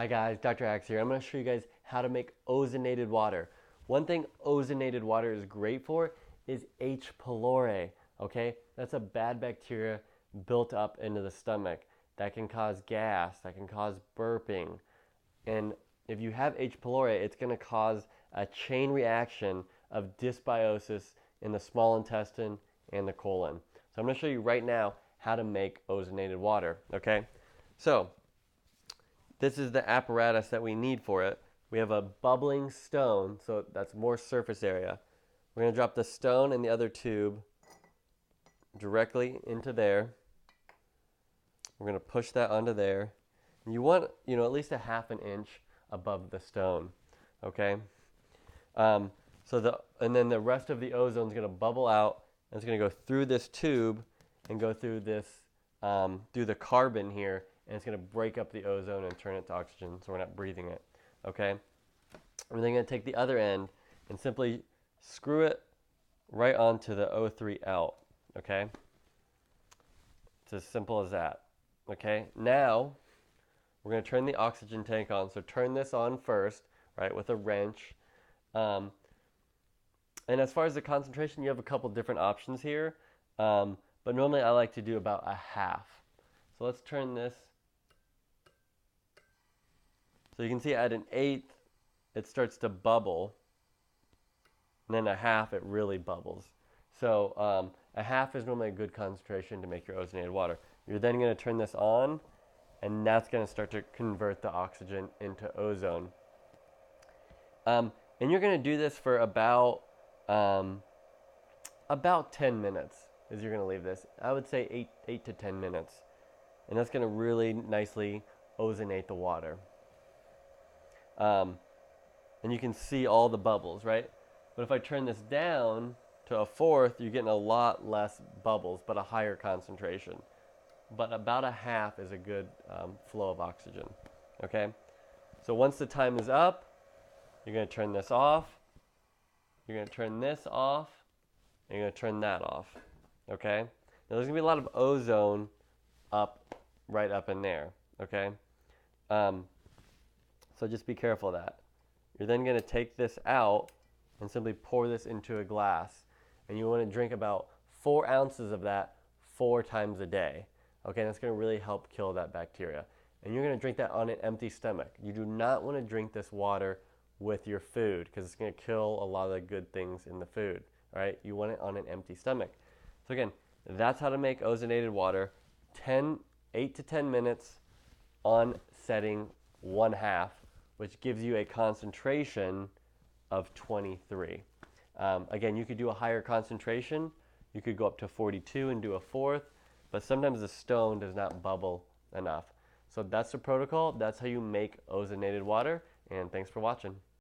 Hi guys, Dr. Axe here. I'm going to show you guys how to make ozonated water. One thing ozonated water is great for is H. pylori, okay? That's a bad bacteria built up into the stomach that can cause gas, that can cause burping. And if you have H. pylori, it's going to cause a chain reaction of dysbiosis in the small intestine and the colon. So I'm going to show you right now how to make ozonated water, okay? So this is the apparatus that we need for it. We have a bubbling stone, so that's more surface area. We're going to drop the stone and the other tube directly into there. We're going to push that onto there. And you want, at least a ½ inch above the stone, okay? And then the rest of the ozone is going to bubble out, and it's going to go through this tube and go through this, through the carbon here, and it's going to break up the ozone and turn it to oxygen, so we're not breathing it, okay? And then going to take the other end and simply screw it right onto the O3 out, okay? It's as simple as that, okay? Now, we're going to turn the oxygen tank on, so turn this on first, right, with a wrench. And as far as the concentration, you have a couple different options here, but normally I like to do about a half. So let's turn this. So you can see at an 1/8, it starts to bubble, and then a half, it really bubbles. So a half is normally a good concentration to make your ozonated water. You're then going to turn this on, and that's going to start to convert the oxygen into ozone. And you're going to do this for about 10 minutes is you're going to leave this. I would say 8 to 10 minutes. And that's going to really nicely ozonate the water. And you can see all the bubbles, right? But if I turn this down to a 1/4, you're getting a lot less bubbles, but a higher concentration. But about a half is a good flow of oxygen, okay? So once the time is up, you're going to turn this off, you're going to turn this off, and you're going to turn that off, okay? Now there's going to be a lot of ozone right up in there, okay? So just be careful of that. You're then going to take this out and simply pour this into a glass. And you want to drink about 4 ounces of that 4 times a day. Okay, that's going to really help kill that bacteria. And you're going to drink that on an empty stomach. You do not want to drink this water with your food because it's going to kill a lot of the good things in the food. All right, you want it on an empty stomach. So again, that's how to make ozonated water. 8 to 10 minutes on setting 1/2, which gives you a concentration of 23. Again, you could do a higher concentration. You could go up to 42 and do a 1/4, but sometimes the stone does not bubble enough. So that's the protocol. That's how you make ozonated water, and thanks for watching.